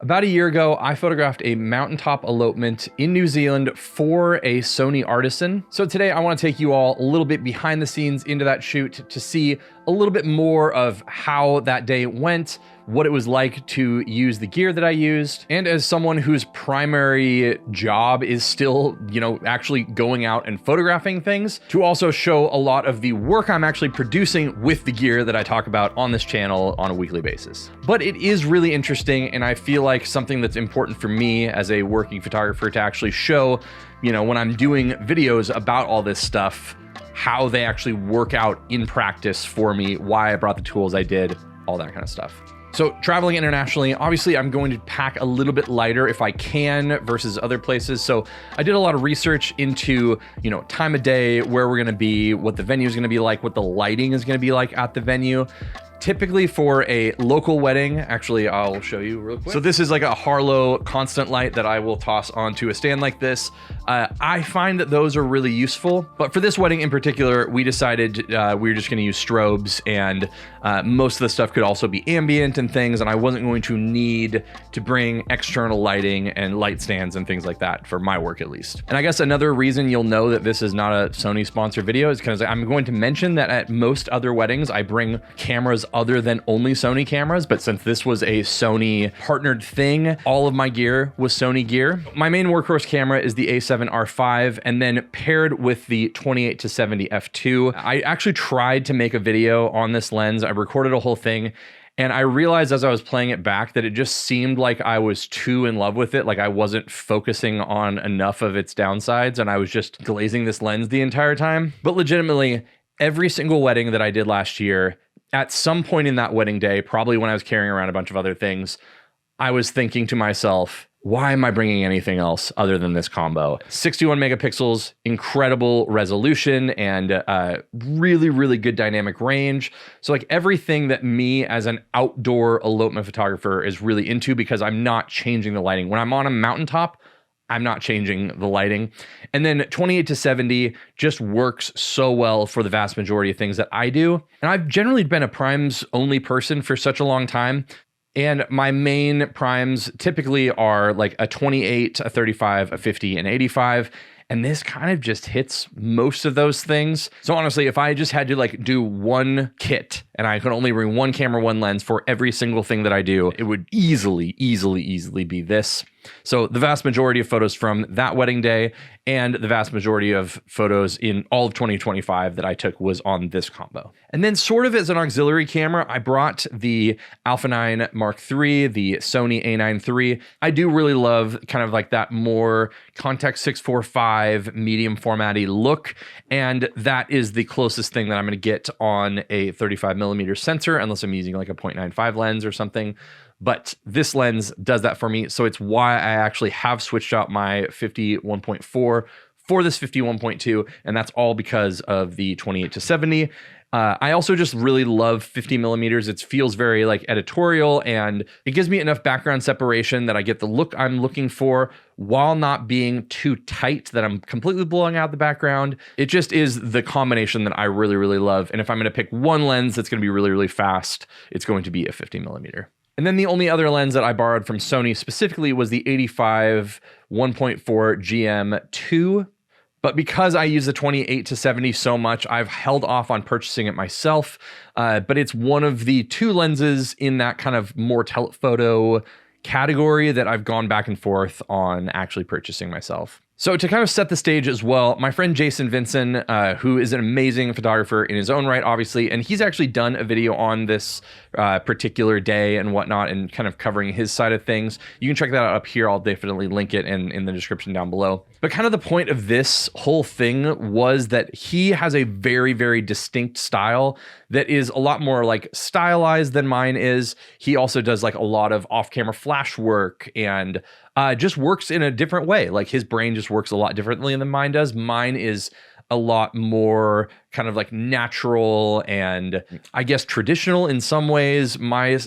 About a year ago, I photographed a mountaintop elopement in New Zealand for a Sony Artisan. So today I want to take you all a little bit behind the scenes into that shoot to see a little bit more of how that day went, what it was like to use the gear that I used, and as someone whose primary job is still, actually going out and photographing things, to also show a lot of the work I'm actually producing with the gear that I talk about on this channel on a weekly basis. But it is really interesting, and I feel like something that's important for me as a working photographer to actually show, when I'm doing videos about all this stuff, how they actually work out in practice for me, why I brought the tools I did, all that kind of stuff. So traveling internationally, obviously I'm going to pack a little bit lighter if I can versus other places. So I did a lot of research into, time of day, where we're gonna be, what the venue is gonna be like, what the lighting is gonna be like at the venue. Typically for a local wedding, actually, I'll show you real quick. So this is like a Harlow constant light that I will toss onto a stand like this. I find that those are really useful, but for this wedding in particular, we decided we were just gonna use strobes, and most of the stuff could also be ambient and things, and I wasn't going to need to bring external lighting and light stands and things like that for my work at least. And I guess another reason you'll know that this is not a Sony sponsored video is because I'm going to mention that at most other weddings, I bring cameras other than only Sony cameras, but since this was a Sony partnered thing, all of my gear was Sony gear. My main workhorse camera is the A7RV, and then paired with the 28-70 f2. I actually tried to make a video on this lens. I recorded a whole thing, and I realized as I was playing it back that it just seemed like I was too in love with it, like I wasn't focusing on enough of its downsides, and I was just glazing this lens the entire time. But legitimately, every single wedding that I did last year, at some point in that wedding day, probably when I was carrying around a bunch of other things, I was thinking to myself, why am I bringing anything else other than this combo? 61 megapixels, incredible resolution, and really, really good dynamic range. So like everything that me as an outdoor elopement photographer is really into, because I'm not changing the lighting. When I'm on a mountaintop, I'm not changing the lighting. And then 28-70 just works so well for the vast majority of things that I do. And I've generally been a primes only person for such a long time. And my main primes typically are like a 28, a 35, a 50, and 85. And this kind of just hits most of those things. So honestly, if I just had to like do one kit and I could only bring one camera, one lens for every single thing that I do, it would easily be this. So the vast majority of photos from that wedding day and the vast majority of photos in all of 2025 that I took was on this combo. And then sort of as an auxiliary camera, I brought the Alpha 9 Mark III, the Sony A9 III. I do really love kind of like that more Context 645 medium formatty look. And that is the closest thing that I'm gonna get on a 35mm sensor, unless I'm using like a 0.95 lens or something. But this lens does that for me. So it's why I actually have switched out my 50-1.4 for this 50-1.2. And that's all because of the 28-70. I also just really love 50mm. It feels very like editorial, and it gives me enough background separation that I get the look I'm looking for while not being too tight that I'm completely blowing out the background. It just is the combination that I really, really love. And if I'm going to pick one lens that's going to be really, really fast, it's going to be a 50mm. And then the only other lens that I borrowed from Sony specifically was the 85 1.4 GM2. But because I use the 28-70 so much, I've held off on purchasing it myself. But it's one of the two lenses in that kind of more telephoto category that I've gone back and forth on actually purchasing myself. So to kind of set the stage as well, my friend Jason Vinson, who is an amazing photographer in his own right, obviously, and he's actually done a video on this particular day and whatnot, and kind of covering his side of things. You can check that out up here. I'll definitely link it in the description down below. But kind of the point of this whole thing was that he has a very, very distinct style that is a lot more like stylized than mine is. He also does like a lot of off-camera flash work and just works in a different way. Like his brain just works a lot differently than mine does. Mine is a lot more kind of like natural and I guess traditional in some ways. My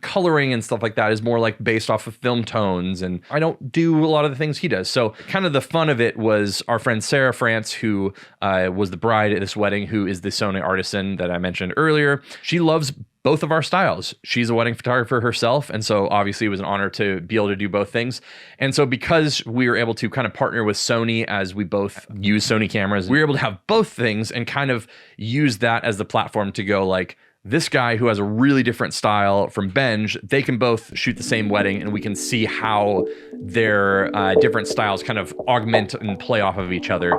coloring and stuff like that is more like based off of film tones, and I don't do a lot of the things he does. So kind of the fun of it was our friend Sara France, who was the bride at this wedding, who is the Sony Artisan that I mentioned earlier. She loves both of our styles. She's a wedding photographer herself, and so obviously it was an honor to be able to do both things. And so because we were able to kind of partner with Sony, as we both use Sony cameras, we were able to have both things and kind of use that as the platform to go like, this guy who has a really different style from Benj, they can both shoot the same wedding, and we can see how their different styles kind of augment and play off of each other.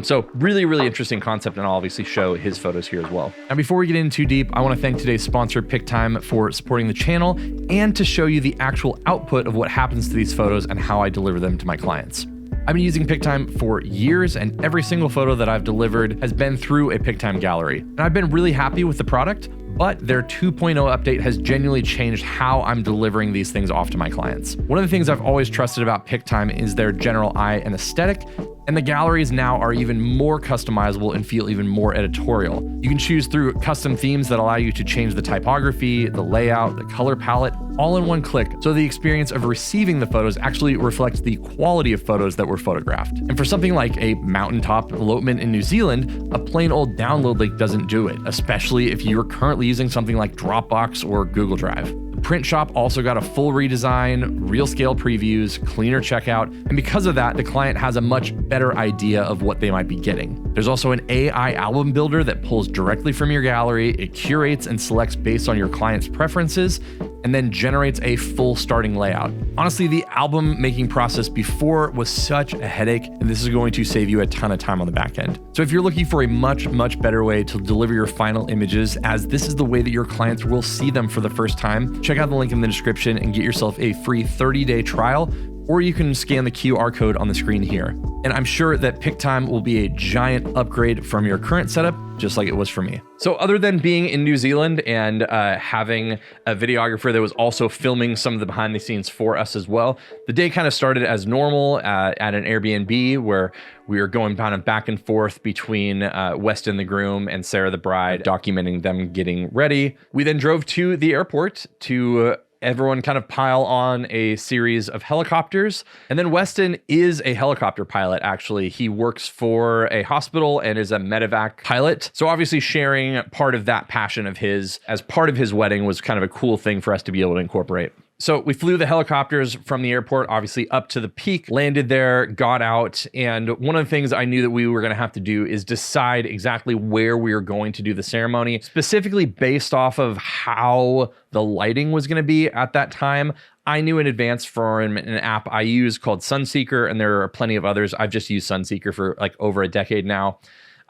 So really, really interesting concept, and I'll obviously show his photos here as well. Now, before we get in too deep, I want to thank today's sponsor, Pic-Time, for supporting the channel and to show you the actual output of what happens to these photos and how I deliver them to my clients. I've been using Pic-Time for years, and every single photo that I've delivered has been through a Pic-Time gallery. And I've been really happy with the product, but their 2.0 update has genuinely changed how I'm delivering these things off to my clients. One of the things I've always trusted about Pic-Time is their general eye and aesthetic, and the galleries now are even more customizable and feel even more editorial. You can choose through custom themes that allow you to change the typography, the layout, the color palette, all in one click, so the experience of receiving the photos actually reflects the quality of photos that were photographed. And for something like a mountaintop elopement in New Zealand, a plain old download link doesn't do it, especially if you're currently using something like Dropbox or Google Drive. The print shop also got a full redesign, real scale previews, cleaner checkout, and because of that, the client has a much better idea of what they might be getting. There's also an AI album builder that pulls directly from your gallery. It curates and selects based on your client's preferences, and then generates a full starting layout. Honestly, the album making process before was such a headache, and this is going to save you a ton of time on the back end. So if you're looking for a much, much better way to deliver your final images, as this is the way that your clients will see them for the first time, check out the link in the description and get yourself a free 30-day trial, or you can scan the QR code on the screen here. And I'm sure that Pic-Time will be a giant upgrade from your current setup, just like it was for me. So other than being in New Zealand and having a videographer that was also filming some of the behind the scenes for us as well, the day kind of started as normal at an Airbnb where we were going kind of back and forth between Weston the groom and Sara the bride, documenting them getting ready. We then drove to the airport to everyone kind of pile on a series of helicopters. And then Weston is a helicopter pilot, actually. He works for a hospital and is a medevac pilot. So obviously sharing part of that passion of his as part of his wedding was kind of a cool thing for us to be able to incorporate. So we flew the helicopters from the airport, obviously up to the peak, landed there, got out. And one of the things I knew that we were going to have to do is decide exactly where we were going to do the ceremony, specifically based off of how the lighting was going to be at that time. I knew in advance from an app I use called Sunseeker, and there are plenty of others. I've just used Sunseeker for like over a decade now.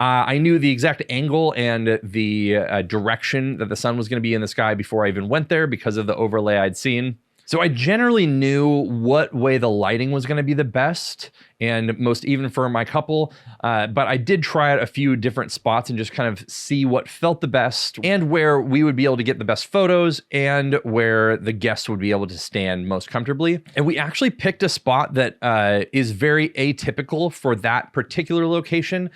I knew the exact angle and the direction that the sun was going to be in the sky before I even went there because of the overlay I'd seen. So I generally knew what way the lighting was going to be the best and most even for my couple, but I did try out a few different spots and just kind of see what felt the best and where we would be able to get the best photos and where the guests would be able to stand most comfortably. And we actually picked a spot that is very atypical for that particular location.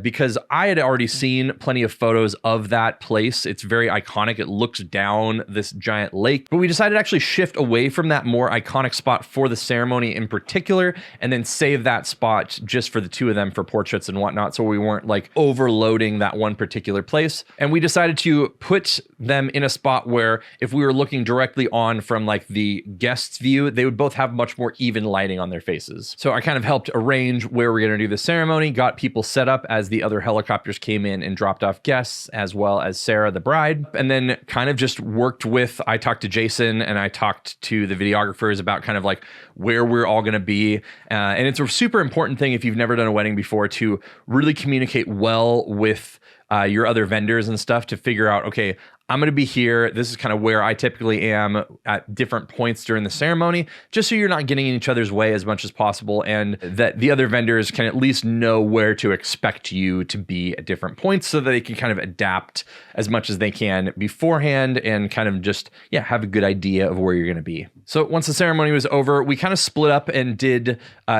Because I had already seen plenty of photos of that place. It's very iconic. It looks down this giant lake, but we decided to actually shift away from that more iconic spot for the ceremony in particular, and then save that spot just for the two of them for portraits and whatnot. So we weren't like overloading that one particular place. And we decided to put them in a spot where if we were looking directly on from like the guest's view, they would both have much more even lighting on their faces. So I kind of helped arrange where we're going to do the ceremony, got people set up as the other helicopters came in and dropped off guests, as well as Sara the bride, and then kind of just worked with, I talked to Jason and I talked to the videographers about kind of like where we're all going to be. And it's a super important thing if you've never done a wedding before to really communicate well with your other vendors and stuff to figure out, okay, I'm going to be here. This is kind of where I typically am at different points during the ceremony, just so you're not getting in each other's way as much as possible, and that the other vendors can at least know where to expect you to be at different points so that they can kind of adapt as much as they can beforehand and kind of just, yeah, have a good idea of where you're going to be. So once the ceremony was over, we kind of split up and did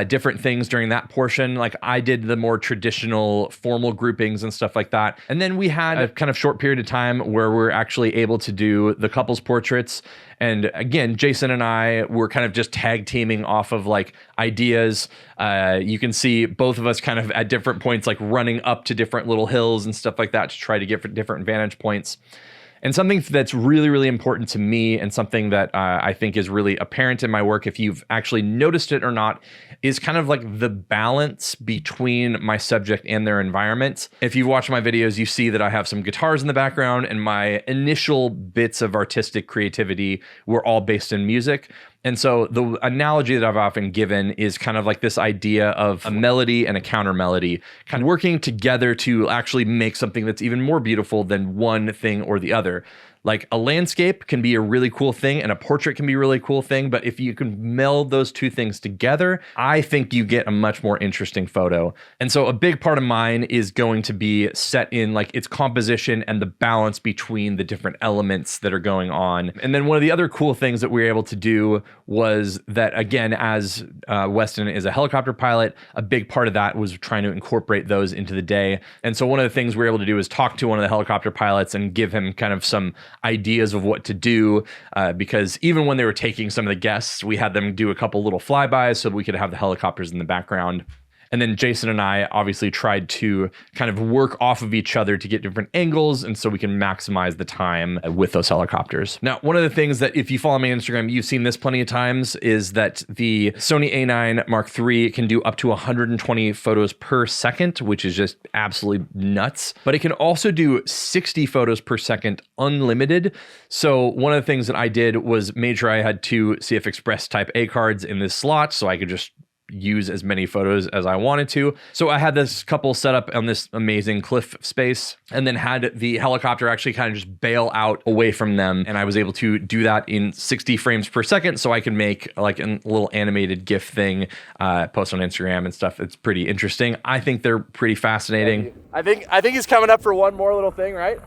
different things during that portion. Like I did the more traditional formal groupings and stuff like that. And then we had a kind of short period of time where we're actually able to do the couples portraits. And again, Jason and I were kind of just tag teaming off of like ideas. You can see both of us kind of at different points, like running up to different little hills and stuff like that to try to get different vantage points. And something that's really, really important to me, and something that I think is really apparent in my work, if you've actually noticed it or not, is kind of like the balance between my subject and their environment. If you've watched my videos, you see that I have some guitars in the background, and my initial bits of artistic creativity were all based in music. And so the analogy that I've often given is kind of like this idea of a melody and a counter melody kind of working together to actually make something that's even more beautiful than one thing or the other. Like a landscape can be a really cool thing and a portrait can be a really cool thing, but if you can meld those two things together, I think you get a much more interesting photo. And so a big part of mine is going to be set in like its composition and the balance between the different elements that are going on. And then one of the other cool things that we were able to do was that, again, as Weston is a helicopter pilot, a big part of that was trying to incorporate those into the day. And so one of the things we were able to do is talk to one of the helicopter pilots and give him kind of some ideas of what to do, because even when they were taking some of the guests, we had them do a couple little flybys so we could have the helicopters in the background. And then Jason and I obviously tried to kind of work off of each other to get different angles, and so we can maximize the time with those helicopters. Now, one of the things that if you follow me on Instagram, you've seen this plenty of times, is that the Sony A9 Mark III can do up to 120 photos per second, which is just absolutely nuts. But it can also do 60 photos per second unlimited. So one of the things that I did was made sure I had two CF Express Type A cards in this slot so I could just use as many photos as I wanted to. So I had this couple set up on this amazing cliff space, and then had the helicopter actually kind of just bail out away from them. And I was able to do that in 60 frames per second, so I can make like a little animated GIF thing, post on Instagram and stuff. It's pretty interesting. I think they're pretty fascinating. I think he's coming up for one more little thing, right?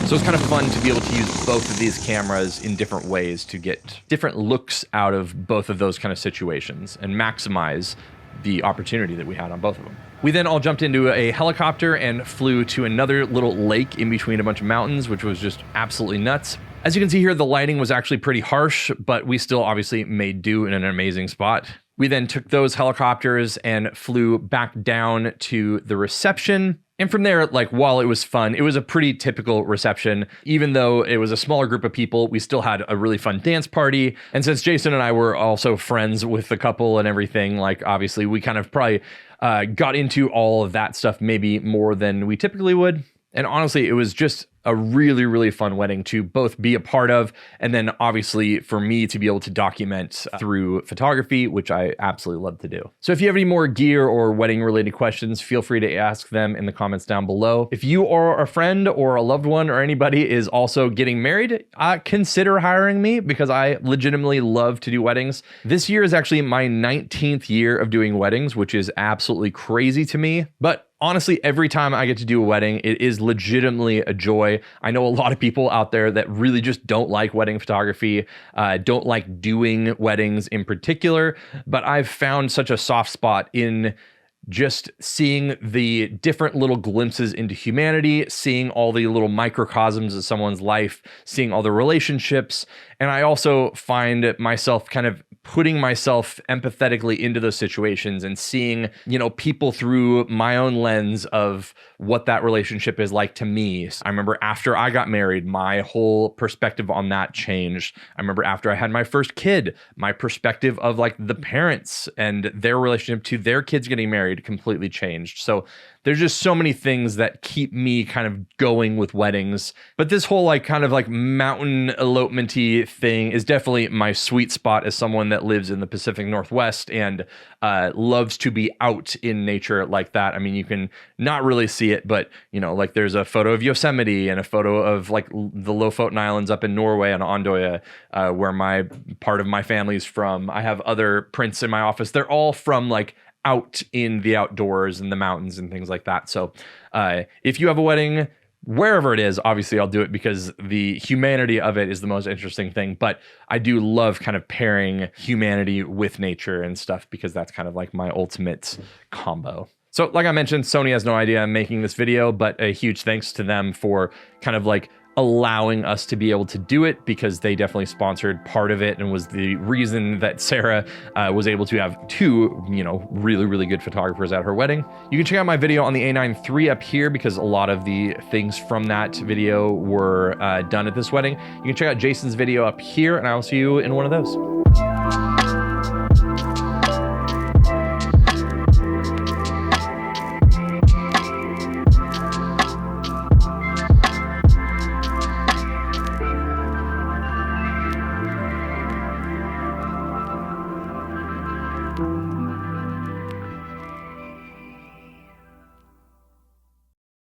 So it's kind of fun to be able to use both of these cameras in different ways to get different looks out of both of those kind of situations and maximize the opportunity that we had on both of them. We then all jumped into a helicopter and flew to another little lake in between a bunch of mountains, which was just absolutely nuts. As you can see here, the lighting was actually pretty harsh, but we still obviously made do in an amazing spot. We then took those helicopters and flew back down to the reception. And from there, like, while it was fun, it was a pretty typical reception. Even though it was a smaller group of people, we still had a really fun dance party. And since Jason and I were also friends with the couple and everything, like, obviously we kind of probably got into all of that stuff maybe more than we typically would. And honestly, it was just a really, really fun wedding to both be a part of, and then obviously for me to be able to document through photography, which I absolutely love to do. So if you have any more gear or wedding related questions, feel free to ask them in the comments down below. If you or a friend or a loved one or anybody is also getting married, consider hiring me, because I legitimately love to do weddings. This year is actually my 19th year of doing weddings, which is absolutely crazy to me. But honestly, every time I get to do a wedding, it is legitimately a joy. I know a lot of people out there that really just don't like wedding photography, don't like doing weddings in particular, but I've found such a soft spot in just seeing the different little glimpses into humanity, seeing all the little microcosms of someone's life, seeing all the relationships. And I also find myself kind of putting myself empathetically into those situations and seeing, you know, people through my own lens of what that relationship is like to me. I remember after I got married, my whole perspective on that changed. I remember after I had my first kid, my perspective of like the parents and their relationship to their kids getting married completely changed. So there's just so many things that keep me kind of going with weddings. But this whole like kind of like mountain elopement-y thing is definitely my sweet spot as someone that lives in the Pacific Northwest and loves to be out in nature like that. I mean, you can not really see it, but you know, like there's a photo of Yosemite and a photo of like the Lofoten Islands up in Norway and Andøya, where my part of my family's from. I have other prints in my office. They're all from like out in the outdoors and the mountains and things like that. So if you have a wedding, wherever it is, obviously I'll do it because the humanity of it is the most interesting thing. But I do love kind of pairing humanity with nature and stuff because that's kind of like my ultimate combo. So like I mentioned, Sony has no idea I'm making this video, but a huge thanks to them for kind of like allowing us to be able to do it, because they definitely sponsored part of it and was the reason that Sarah was able to have two, you know, really, really good photographers at her wedding. You can check out my video on the A9 III up here because a lot of the things from that video were done at this wedding. You can check out Jason's video up here, and I will see you in one of those.